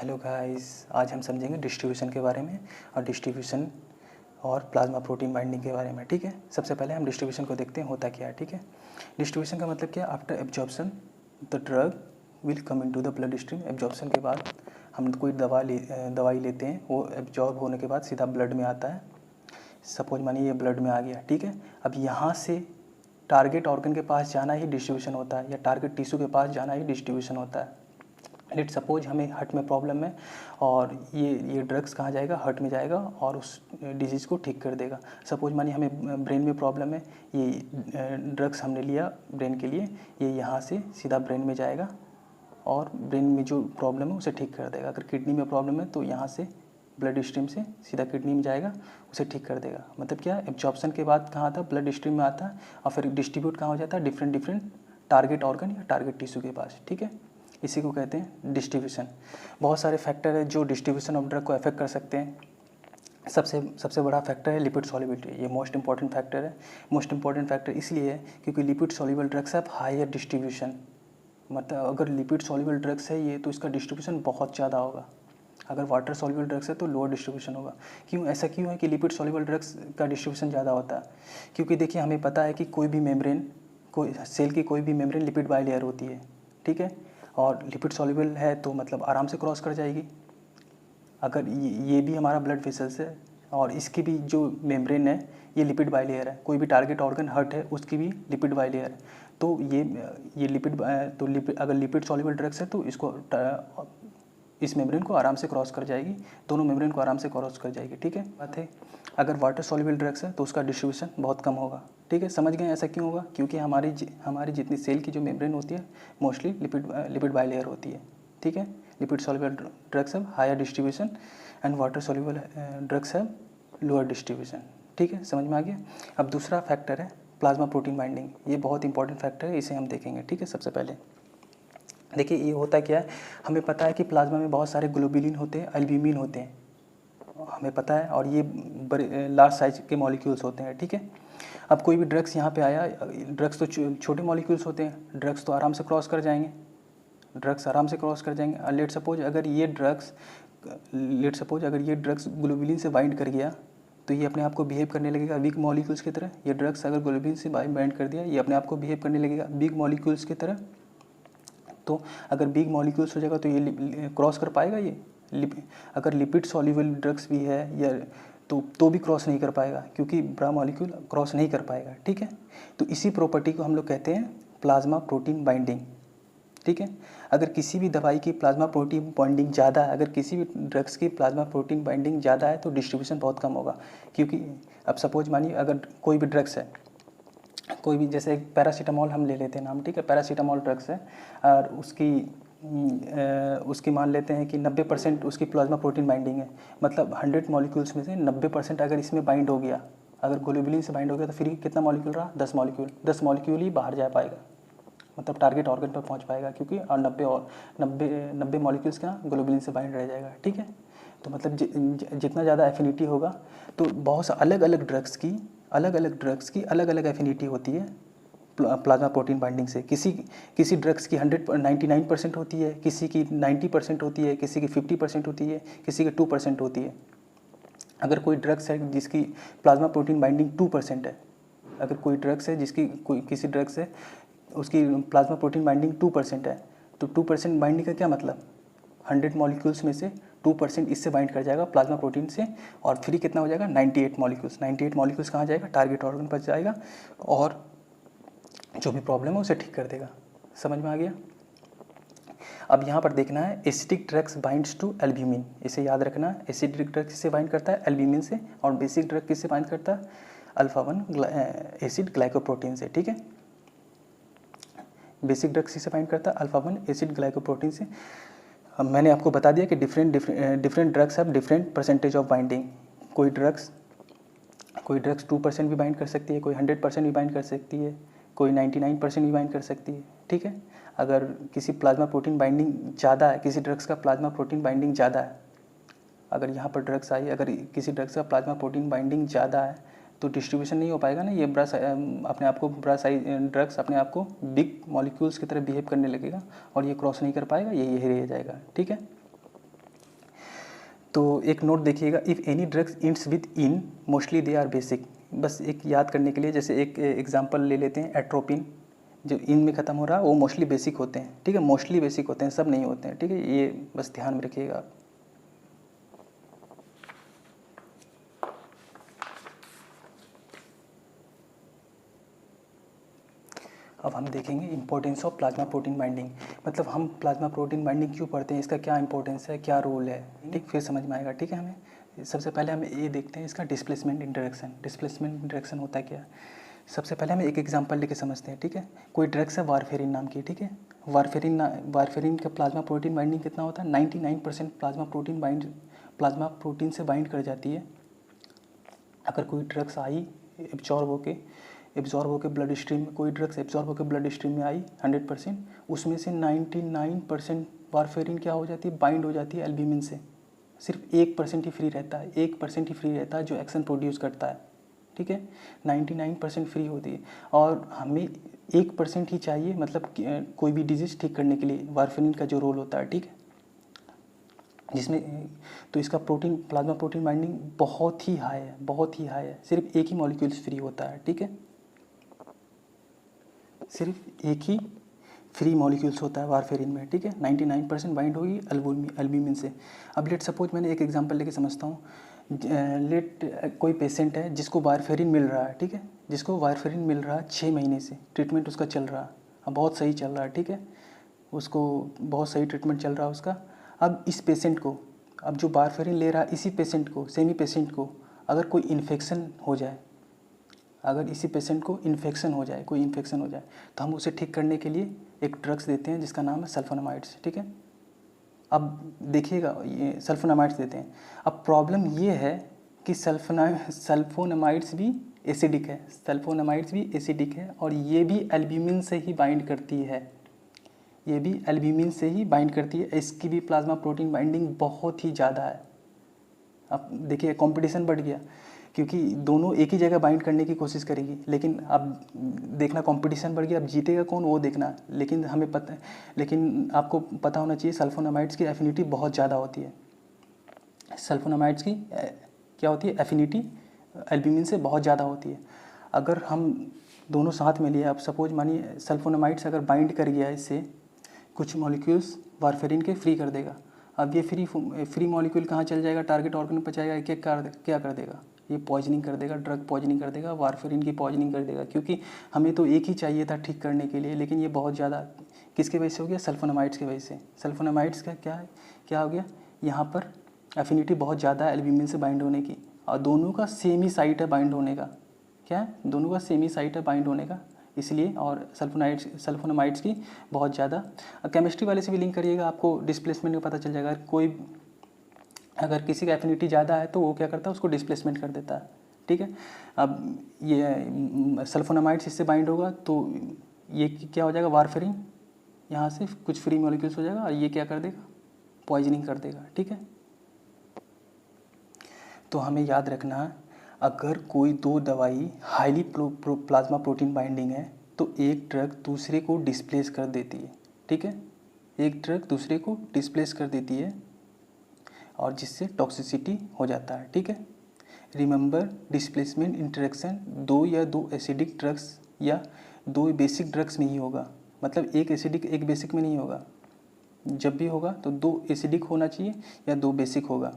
Hello guys, आज हम समझेंगे डिस्ट्रीब्यूशन के बारे में और डिस्ट्रीब्यूशन और प्लाज्मा प्रोटीन बाइंडिंग के बारे में। ठीक है, सबसे पहले हम डिस्ट्रीब्यूशन को देखते हैं होता क्या है। ठीक है, डिस्ट्रीब्यूशन का मतलब क्या है? After absorption the drug will come into the blood stream. Absorption के बाद हम कोई दवाई लेते हैं, वो एब्जॉर्ब होने के बाद सीधा ब्लड में आता है। सपोज मानिए ये ब्लड में आ गया। ठीक है, अब यहाँ से टारगेट ऑर्गन के पास जाना ही डिस्ट्रीब्यूशन होता है, या टारगेट टिश्यू के पास जाना ही डिस्ट्रीब्यूशन होता है। लेट सपोज हमें हार्ट में प्रॉब्लम है और ये ड्रग्स कहाँ जाएगा? हार्ट में जाएगा और उस डिजीज़ को ठीक कर देगा। सपोज मानिए हमें ब्रेन में प्रॉब्लम है, ये ड्रग्स हमने लिया ब्रेन के लिए, ये यहाँ से सीधा ब्रेन में जाएगा और ब्रेन में जो प्रॉब्लम है उसे ठीक कर देगा। अगर किडनी में प्रॉब्लम है तो यहाँ से ब्लड स्ट्रीम से सीधा किडनी में जाएगा, उसे ठीक कर देगा। मतलब क्या है? एब्जॉर्प्शन के बाद कहाँ आता है? ब्लड स्ट्रीम में आता है और फिर डिस्ट्रीब्यूट कहाँ हो जाता है? डिफरेंट टारगेट ऑर्गन या टारगेट टिश्यू के पास। ठीक है, इसी को कहते हैं डिस्ट्रीब्यूशन। बहुत सारे फैक्टर है जो डिस्ट्रीब्यूशन ऑफ ड्रग को अफेक्ट कर सकते हैं। सबसे बड़ा फैक्टर है लिपिड सॉल्युबिलिटी। ये मोस्ट इंपॉर्टेंट फैक्टर है। मोस्ट इंपॉर्टेंट फैक्टर इसलिए है क्योंकि लिपिड सॉल्युबल ड्रग्स है हायर डिस्ट्रीब्यूशन। मतलब अगर लिपिड सॉल्युबल ड्रग्स है ये, तो इसका डिस्ट्रीब्यूशन बहुत ज़्यादा होगा। अगर वाटर सॉल्युबल ड्रग्स है तो लोअर डिस्ट्रीब्यूशन होगा। क्यों? ऐसा क्यों है कि लिपिड सॉल्युबल ड्रग्स का डिस्ट्रीब्यूशन ज़्यादा होता है? क्योंकि देखिए, हमें पता है कि कोई भी मेम्ब्रेन, कोई सेल की कोई भी मेम्ब्रेन लिपिड बाइलेयर होती है। ठीक है, और लिपिड सॉल्युबल है तो मतलब आराम से क्रॉस कर जाएगी। अगर ये भी हमारा ब्लड वेसल्स है और इसकी भी जो मेम्ब्रेन है ये लिपिड बाइलेयर है। कोई भी टारगेट ऑर्गन हार्ट है उसकी भी लिपिड बाइलेयर है। तो ये लिपिड अगर लिपिड सॉल्युबल ड्रग्स है तो इसको इस मेम्ब्रेन को आराम से क्रॉस कर जाएगी, दोनों मेम्ब्रेन को आराम से क्रॉस कर जाएगी। ठीक है, बात है। अगर वाटर सॉल्युबल ड्रग्स है तो उसका डिस्ट्रीब्यूशन बहुत कम होगा। ठीक है, समझ गए ऐसा क्यों होगा? क्योंकि हमारी जितनी सेल की जो मेम्ब्रेन होती है मोस्टली लिपिड बाइलेयर होती है। ठीक है, lipid soluble drugs have higher distribution and water soluble drugs have lower distribution. ठीक है, समझ में आ गया। अब दूसरा फैक्टर है प्लाज्मा प्रोटीन बाइंडिंग। ये बहुत इंपॉर्टेंट फैक्टर है, इसे हम देखेंगे। ठीक है, सबसे पहले देखिए ये होता क्या है। हमें पता है कि प्लाज्मा में बहुत सारे ग्लोबुलिन होते हैं, एल्ब्यूमिन होते हैं, हमें पता है, और ये बड़े लार्ज साइज के मॉलिक्यूल्स होते हैं। ठीक है, अब कोई भी ड्रग्स यहाँ पे आया, ड्रग्स तो छोटे मॉलिक्यूल्स होते हैं, ड्रग्स तो आराम से क्रॉस कर जाएंगे, लेट सपोज अगर ये ड्रग्स ग्लोबुलिन से बाइंड कर गया तो ये अपने आप को बिहेव करने लगेगा वीक मॉलिक्यूल्स की तरह। ये ड्रग्स अगर ग्लोबुलिन से बाइंड कर दिया, ये अपने आप को बिहेव करने लगेगा बिग मॉलिक्यूल्स की तरह। तो अगर बिग मॉलिक्यूल्स हो जाएगा तो ये क्रॉस कर पाएगा। ये अगर लिपिड सॉल्युबल ड्रग्स भी है या तो भी क्रॉस नहीं कर पाएगा, क्योंकि बड़ा मॉलिक्यूल क्रॉस नहीं कर पाएगा। ठीक है, तो इसी प्रॉपर्टी को हम लोग कहते हैं प्लाज्मा प्रोटीन बाइंडिंग। ठीक है, अगर किसी भी दवाई की प्लाज्मा प्रोटीन बाइंडिंग ज़्यादा है, अगर किसी भी ड्रग्स की प्लाज्मा प्रोटीन बाइंडिंग ज़्यादा है तो डिस्ट्रीब्यूशन बहुत कम होगा। क्योंकि अब सपोज मानिए अगर कोई भी ड्रग्स है, कोई भी, जैसे एक पैरासीटामॉल हम ले लेते हैं नाम। ठीक है, पैरासीटामॉल ड्रग्स है और उसकी मान लेते हैं कि 90% उसकी प्लाज्मा प्रोटीन बाइंडिंग है। मतलब 100 मॉलिक्यूल्स में से 90% अगर इसमें बाइंड हो गया, अगर ग्लोबुलिन से बाइंड हो गया तो फिर कितना मॉलिक्यूल रहा? 10 मॉलिक्यूल ही बाहर जा पाएगा, मतलब टारगेट ऑर्गन पर पहुंच पाएगा, क्योंकि और 90 मॉलिक्यूल्स का ग्लोबुलिन से बाइंड रह जाएगा। ठीक है, तो मतलब जितना ज़्यादा एफिनिटी होगा, तो बहुत सा अलग अलग ड्रग्स की अलग अलग एफिनिटी होती है प्लाज्मा प्रोटीन बाइंडिंग से। किसी ड्रग्स की 99% होती है, किसी की 90% होती है, किसी की 50% होती है, किसी की 2% होती है। अगर कोई ड्रग्स है जिसकी प्लाज्मा प्रोटीन बाइंडिंग 2% है, अगर कोई ड्रग्स है जिसकी किसी ड्रग्स है उसकी प्लाज्मा प्रोटीन बाइंडिंग 2% है, तो 2% बाइंडिंग का क्या मतलब? 100 मॉलिक्यूल्स में से 2% इससे बाइंड कर जाएगा प्लाज्मा प्रोटीन से, और फ्री कितना हो जाएगा? 98 मॉलिक्यूल्स कहाँ जाएगा? टारगेट ऑर्गन पर जाएगा और जो भी प्रॉब्लम है उसे ठीक कर देगा। समझ में आ गया। अब यहाँ पर देखना है acidic drugs binds to albumin. इसे याद रखना है, एसिडिक ड्रग किससे बाइंड करता है? एल्ब्यूमिन से। और बेसिक ड्रग किससे बाइंड करता है? अल्फा-1 एसिड ग्लाइकोप्रोटीन से। ठीक है, बेसिक ड्रग किससे बाइंड करता है? अल्फा-1 एसिड ग्लाइकोप्रोटीन से। अब मैंने आपको बता दिया कि different drugs have different percentage of binding. कोई ड्रग्स 2% भी बाइंड कर सकती है, कोई 100% भी बाइंड कर सकती है, कोई 99% भी बाइंड कर सकती है। ठीक है, अगर किसी प्लाज्मा प्रोटीन बाइंडिंग ज़्यादा है, किसी ड्रग्स का प्लाज्मा प्रोटीन बाइंडिंग ज़्यादा है, अगर यहाँ पर ड्रग्स आई, अगर किसी ड्रग्स का प्लाज्मा प्रोटीन बाइंडिंग ज़्यादा है तो डिस्ट्रीब्यूशन नहीं हो पाएगा ना। ये ड्रग्स अपने आप को बिग मॉलिक्यूल्स की तरह बिहेव करने लगेगा और ये क्रॉस नहीं कर पाएगा, ये रह जाएगा। ठीक है, तो एक नोट देखिएगा, if any drugs binds with in mostly they are basic. बस एक याद करने के लिए, जैसे एक एग्जांपल ले लेते हैं, एट्रोपिन जो इन में ख़त्म हो रहा है वो मोस्टली बेसिक होते हैं, ठीक है, मोस्टली बेसिक होते हैं, सब नहीं होते हैं, ठीक है, ये बस ध्यान में रखिएगा। अब हम देखेंगे importance of plasma protein binding, मतलब हम प्लाज्मा प्रोटीन बाइंडिंग क्यों पढ़ते हैं, इसका क्या इंपॉर्टेंस है, क्या रोल है, ठीक, फिर समझ में आएगा, ठीक है। हमें सबसे पहले हम ये देखते हैं इसका डिस्प्लेसमेंट इंटरेक्शन। डिस्प्लेसमेंट इंटरेक्शन होता है क्या, सबसे पहले हम एक एग्जांपल लेके समझते हैं, ठीक है। कोई ड्रग्स है वारफेरिन नाम की, ठीक है, वारफेरिन का प्लाज्मा प्रोटीन बाइंडिंग कितना होता है, 99% प्लाज्मा प्रोटीन से बाइंड कर जाती है। अगर कोई ड्रग्स आई एब्जॉर्ब होकर ब्लड स्ट्रीम में, कोई ड्रग्स एब्जॉर्ब होकर ब्लड स्ट्रीम में आई 100%, उसमें से 99% वारफेरिन क्या हो जाती है, बाइंड हो जाती है एल्ब्यूमिन से। सिर्फ 1% ही फ्री रहता है, 1% ही फ्री रहता है जो एक्शन प्रोड्यूस करता है, ठीक है, 99% फ्री होती है। और हमें 1% ही चाहिए, मतलब कोई भी डिजीज़ ठीक करने के लिए वारफेरिन का जो रोल होता है, ठीक है, जिसमें तो इसका प्लाज्मा प्रोटीन बाइंडिंग बहुत ही हाई है, बहुत ही हाई है। सिर्फ एक ही मॉलिक्यूल्स फ्री होता है, ठीक है, सिर्फ एक ही फ्री मॉलिक्यूल्स होता है वारफेरिन में, ठीक है, 99% बाइंड होगी एल्ब्यूमिन से। अब लेट सपोज मैंने एक एग्जांपल लेके समझता हूँ, कोई पेशेंट है जिसको वारफेरिन मिल रहा है, ठीक है, जिसको वारफेरिन मिल रहा है 6 महीने से, ट्रीटमेंट उसका चल रहा है, अब बहुत सही चल रहा है, ठीक है, उसको बहुत सही ट्रीटमेंट चल रहा है उसका। अब इस पेशेंट को, अब जो वारफेरिन ले रहा है इसी पेशेंट को, सेमी पेशेंट को अगर कोई इन्फेक्शन हो जाए, अगर इसी पेशेंट को इन्फेक्शन हो जाए, कोई इन्फेक्शन हो जाए, तो हम उसे ठीक करने के लिए एक ड्रग्स देते हैं जिसका नाम है सल्फोनामाइड्स, ठीक है। अब देखिएगा, ये सल्फोनामाइड्स देते हैं। अब प्रॉब्लम ये है कि सल्फोनामाइड्स भी एसिडिक है, सल्फोनामाइड्स भी एसिडिक है, और ये भी एल्ब्यूमिन से ही बाइंड करती है, ये भी एल्ब्यूमिन से ही बाइंड करती है। इसकी भी प्लाज्मा प्रोटीन बाइंडिंग बहुत ही ज़्यादा है। अब देखिए कंपटीशन बढ़ गया, क्योंकि दोनों एक ही जगह बाइंड करने की कोशिश करेगी, लेकिन अब देखना कंपटीशन बढ़ गया, अब जीतेगा कौन वो देखना। लेकिन हमें पता है, लेकिन आपको पता होना चाहिए सल्फोनामाइड्स की एफिनिटी बहुत ज़्यादा होती है। सल्फोनामाइड्स की क्या होती है, एफिनिटी एल्ब्यूमिन से बहुत ज़्यादा होती है। अगर हम दोनों साथ में लिए, अब सपोज मानिए सल्फोनामाइड्स अगर बाइंड कर गया इससे, कुछ मॉलिक्यूल्स वारफेरिन के फ्री कर देगा। अब ये फ्री मॉलिक्यूल कहाँ चल जाएगा, टारगेट ऑर्गन पर जाएगा, क्या कर देगा, ये पॉइजनिंग कर देगा, ड्रग पॉइजनिंग कर देगा, वारफेरिन की पॉइजनिंग कर देगा। क्योंकि हमें तो एक ही चाहिए था ठीक करने के लिए, लेकिन ये बहुत ज़्यादा किसके वजह से हो गया, सल्फोनामाइड्स की वजह से। सल्फोनामाइड्स का क्या हो गया, यहाँ पर एफिनिटी बहुत ज़्यादा है एल्ब्यूमिन से बाइंड होने की, और दोनों का सेम ही साइट है बाइंड होने का, क्या है, दोनों का सेम ही साइट है बाइंड होने का, इसलिए। और सल्फोनामाइड्स की बहुत ज़्यादा, केमिस्ट्री वाले से भी लिंक करिएगा, आपको डिस्प्लेसमेंट का पता चल जाएगा। अगर किसी का एफिनिटी ज़्यादा है तो वो क्या करता है, उसको डिस्प्लेसमेंट कर देता है, ठीक है। अब ये सल्फोनामाइड्स इससे बाइंड होगा तो ये क्या हो जाएगा, वारफेरिन यहाँ से कुछ फ्री मॉलिक्यूल्स हो जाएगा, और ये क्या कर देगा, पॉइजनिंग कर देगा, ठीक है। तो हमें याद रखना है, अगर कोई दो दवाई हाईली प्लाज्मा प्रोटीन बाइंडिंग है तो एक ड्रग दूसरे को डिस्प्लेस कर देती है, ठीक है, एक ड्रग दूसरे को डिस्प्लेस कर देती है, और जिससे टॉक्सिसिटी हो जाता है, ठीक है। रिमेंबर, डिस्प्लेसमेंट इंटरेक्शन दो एसिडिक ड्रग्स या दो बेसिक ड्रग्स में ही होगा, मतलब एक एसिडिक एक बेसिक में नहीं होगा। जब भी होगा तो दो एसिडिक होना चाहिए या दो बेसिक होगा,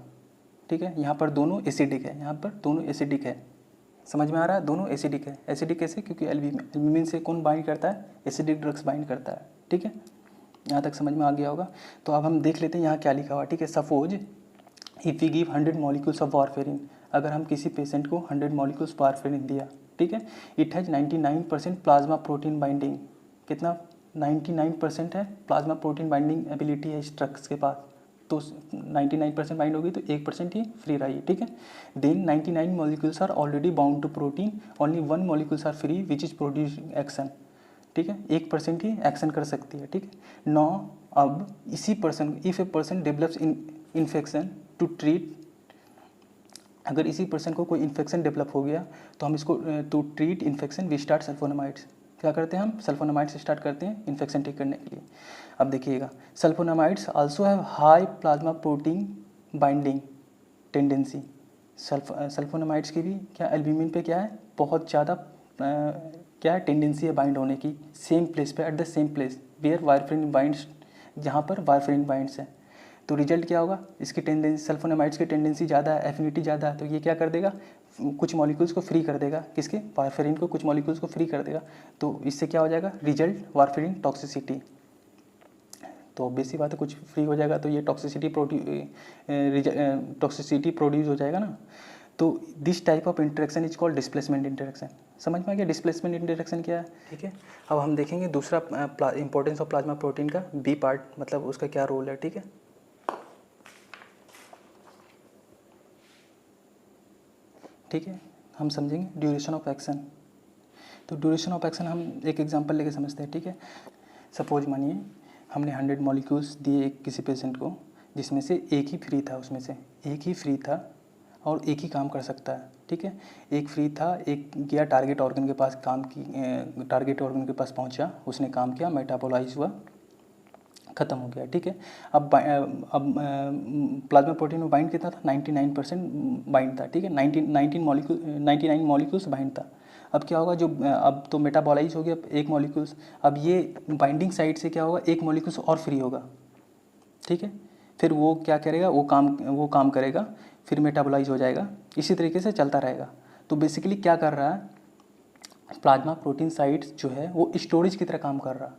ठीक है। यहाँ पर दोनों एसिडिक है, यहाँ पर दोनों एसिडिक है, समझ में आ रहा है, दोनों एसिडिक है। एसिडिक कैसे, क्योंकि एल्ब्यूमिन से कौन बाइंड करता है, एसिडिक ड्रग्स बाइंड करता है, ठीक है। यहाँ तक समझ में आ गया होगा। तो अब हम देख लेते हैं यहाँ क्या लिखा हुआ, ठीक है। Suppose if we give 100 molecules of warfarin, अगर हम किसी पेशेंट को 100 मॉलिक्यूल्स वारफेरिन दिया, ठीक है, it has 99% plasma protein binding, कितना 99% है प्लाज्मा प्रोटीन बाइंडिंग एबिलिटी है इस ड्रग्स के पास, तो 99% बाइंड होगी तो 1% ही फ्री रही, ठीक है। Then 99 molecules are already bound to protein, only 1 molecules are free which is producing action, ठीक है, 1% ही एक्शन कर सकती है, ठीक है। नौ अब इसी person, if a person develops infection to treat, अगर इसी पर्सन को कोई इन्फेक्शन डेवलप हो गया तो हम इसको to treat infection we start sulphonamides, क्या करते हैं हम सल्फोनामाइड्स स्टार्ट करते हैं इन्फेक्शन ठीक करने के लिए। अब देखिएगा, sulphonamides also have high plasma protein binding, tendency, sulphonamides की भी क्या एल्ब्यूमिन पे क्या है, बहुत ज़्यादा क्या है, टेंडेंसी है बाइंड होने की सेम प्लेस पे, at the same place where warfarin binds, जहाँ पर वारफेरिन बाइंड्स है। तो रिजल्ट क्या होगा, इसकी टेंडेंसी, सल्फोनामाइड्स की टेंडेंसी ज़्यादा है, एफिनिटी ज़्यादा है, तो ये क्या कर देगा, कुछ मॉलिक्यूल्स को फ्री कर देगा, किसके, वारफेरिन को, कुछ मॉलिक्यूल्स को फ्री कर देगा। तो इससे क्या हो जाएगा, रिजल्ट वारफेरिन टॉक्सिसिटी। तो ऑब्वियस सी बात है, कुछ फ्री हो जाएगा तो ये टॉक्सिसिटी प्रोड्यूस हो जाएगा ना। तो this type of interaction is called displacement interaction. समझ में आ गया डिस्प्लेसमेंट इंटरेक्शन क्या है, ठीक है। अब हम देखेंगे दूसरा इंपॉर्टेंस ऑफ प्लाज्मा प्रोटीन का बी पार्ट, मतलब उसका क्या रोल है, ठीक है। ठीक है, हम समझेंगे ड्यूरेशन ऑफ एक्शन। तो ड्यूरेशन ऑफ एक्शन हम एक एग्जांपल लेके समझते हैं, ठीक है। सपोज मानिए हमने 100 मॉलिक्यूल्स दिए किसी पेशेंट को, जिसमें से एक ही फ्री था, उसमें से एक ही फ्री था और एक ही काम कर सकता है, ठीक है। एक फ्री था, एक गया टारगेट ऑर्गन के पास, टारगेट ऑर्गन के पास पहुंचा, उसने काम किया, मेटाबोलाइज हुआ, ख़त्म हो गया, ठीक है। अब प्लाज्मा प्रोटीन में बाइंड कितना था, 99% बाइंड था, ठीक है। 99 मॉलिक्यूल्स बाइंड था। अब क्या होगा, जो अब तो मेटाबोलाइज हो गया एक मॉलिक्यूल्स, अब ये बाइंडिंग साइड से क्या होगा, एक मॉलिक्यूल्स और फ्री होगा, ठीक है। फिर वो क्या करेगा, वो काम करेगा, फिर मेटाबोलाइज हो जाएगा, इसी तरीके से चलता रहेगा। तो बेसिकली क्या कर रहा है, प्लाज्मा प्रोटीन साइट्स जो है वो स्टोरेज की तरह काम कर रहा है,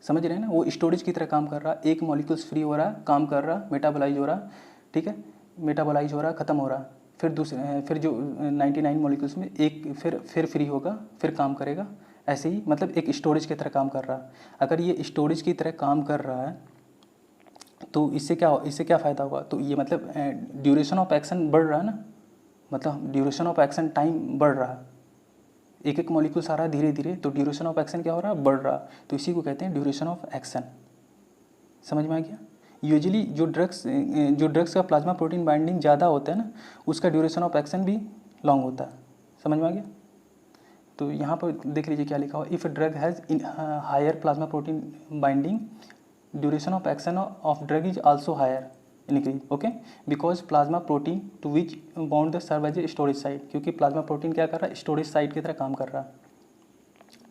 समझ रहे हैं ना, वो स्टोरेज की तरह काम कर रहा है। एक मॉलिक्यूल्स फ्री हो रहा है, काम कर रहा, मेटाबोलाइज हो रहा, ठीक है, मेटाबोलाइज हो रहा, ख़त्म हो रहा। फिर जो 99 मॉलिक्यूल्स में एक फिर फ्री होगा, फिर काम करेगा, ऐसे ही मतलब एक स्टोरेज की तरह काम कर रहा है। अगर ये स्टोरेज की तरह काम कर रहा है तो इससे क्या फ़ायदा होगा, तो ये मतलब ड्यूरेशन ऑफ एक्शन बढ़ रहा है ना, मतलब ड्यूरेशन ऑफ एक्शन टाइम बढ़ रहा है, एक एक मॉलिक्यूल्स आ रहा है धीरे धीरे, तो ड्यूरेशन ऑफ एक्शन क्या हो रहा है, बढ़ रहा। तो इसी को कहते हैं ड्यूरेशन ऑफ एक्शन। समझ में आ गया। यूजुअली जो ड्रग्स का प्लाज्मा प्रोटीन बाइंडिंग ज़्यादा होता है ना, उसका ड्यूरेशन ऑफ एक्शन भी लॉन्ग होता है। समझ में आ गया। तो यहाँ पर देख लीजिए क्या लिखा हुआ, if drug has higher plasma protein binding, duration of action of drug is also higher increase, okay, because plasma protein to which bound the serve as a storage site, क्योंकि प्लाज्मा प्रोटीन क्या कर रहा है, storage site की तरह काम कर रहा है।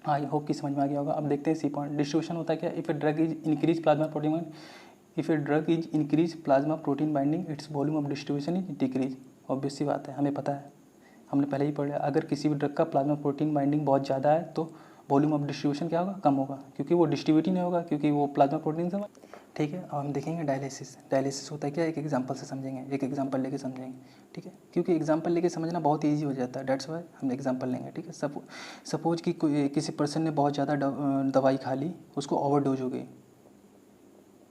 आई होप कि समझ में आ गया होगा। अब देखते हैं सी पॉइंट, डिस्ट्रीब्यूशन होता है क्या, if a drug is increase plasma protein, if a drug is increase plasma protein binding, its volume of distribution is decrease. Obvious सी बात है, हमें पता है, हमने पहले ही पढ़ा, अगर किसी भी ड्रग का प्लाज्मा प्रोटीन बाइंडिंग बहुत ज़्यादा है तो वॉल्यूम ऑफ डिस्ट्रीब्यूशन क्या होगा, कम होगा, क्योंकि वो डिस्ट्रीब्यूट ही नहीं होगा, क्योंकि वो प्लाज्मा प्रोटीन से। ठीक है, अब हम देखेंगे डायलिसिस। डायलिसिस होता है क्या, एक एग्जांपल से समझेंगे, एक एग्जांपल लेके समझेंगे, ठीक है, क्योंकि एग्जांपल लेके समझना बहुत ईजी हो जाता है, डेट्स वाई हम एग्जांपल लेंगे, ठीक है। सपोज कि किसी पर्सन ने बहुत ज़्यादा दवाई खा ली, उसको ओवरडोज हो गई,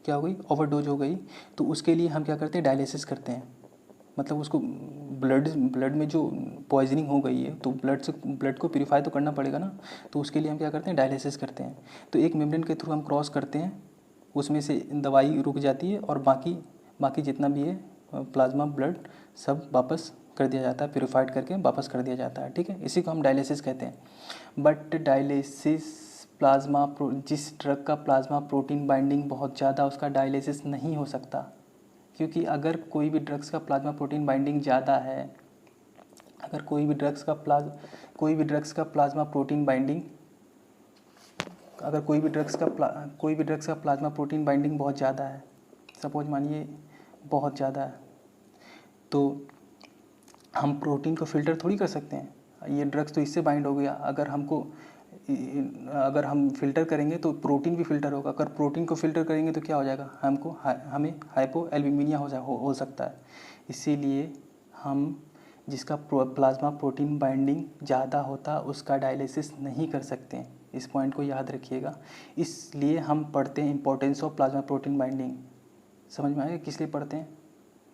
क्या हो गई, ओवरडोज हो गई, तो उसके लिए हम क्या करते हैं, डायलिसिस करते हैं, मतलब उसको ब्लड में जो पॉइजनिंग हो गई है तो ब्लड को प्यूरीफाई तो करना पड़ेगा ना, तो उसके लिए हम क्या करते हैं, डायलिसिस करते हैं। तो एक मेम्ब्रेन के थ्रू हम क्रॉस करते हैं, उसमें से दवाई रुक जाती है और बाकी जितना भी है प्लाज्मा ब्लड सब वापस कर दिया जाता है, प्यूरीफाइड करके वापस कर दिया जाता है, ठीक है, इसी को हम डायलिसिस कहते हैं। बट डायलिसिस जिस ड्रग का प्लाज्मा प्रोटीन बाइंडिंग बहुत ज़्यादा, उसका डायलिसिस नहीं हो सकता, क्योंकि अगर कोई भी ड्रग्स का प्लाज्मा प्रोटीन बाइंडिंग ज़्यादा है, अगर कोई भी ड्रग्स का प्लाज्मा प्रोटीन बाइंडिंग, अगर कोई भी ड्रग्स का प्लाज्मा प्रोटीन बाइंडिंग बहुत ज़्यादा है, सपोज मानिए बहुत ज़्यादा है, तो हम प्रोटीन को फ़िल्टर थोड़ी कर सकते हैं, ये ड्रग्स तो इससे बाइंड हो गया, अगर हम फ़िल्टर करेंगे तो प्रोटीन भी फ़िल्टर होगा, अगर प्रोटीन को फ़िल्टर करेंगे तो क्या हो जाएगा, हमें हाइपोएल्बुमिनिया हो सकता है। इसीलिए हम जिसका प्लाज्मा प्रोटीन बाइंडिंग ज़्यादा होता उसका डायलिसिस नहीं कर सकते हैं, इस पॉइंट को याद रखिएगा। इसलिए हम पढ़ते हैं importance of plasma protein binding. समझ में आएगा किस लिए पढ़ते हैं,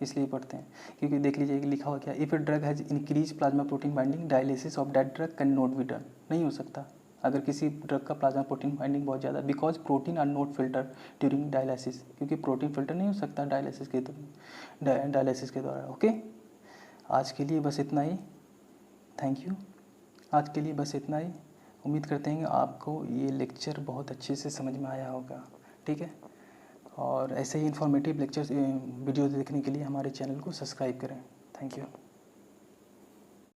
इसलिए पढ़ते हैं क्योंकि देख लीजिए लिखा हुआ क्या, if a drug has increase plasma protein binding, dialysis of that drug can not be done, नहीं हो सकता अगर किसी ड्रग का प्लाज्मा प्रोटीन बाइंडिंग बहुत ज़्यादा, because protein are not filter during dialysis, क्योंकि प्रोटीन फिल्टर नहीं हो सकता डायलिसिस के द्वारा। ओके, आज के लिए बस इतना ही, थैंक यू। आज के लिए बस इतना ही, उम्मीद करते हैं कि आपको ये लेक्चर बहुत अच्छे से समझ में आया होगा, ठीक है। और ऐसे ही इन्फॉर्मेटिव लेक्चर्स वीडियो देखने के लिए हमारे चैनल को सब्सक्राइब करें। Thank you.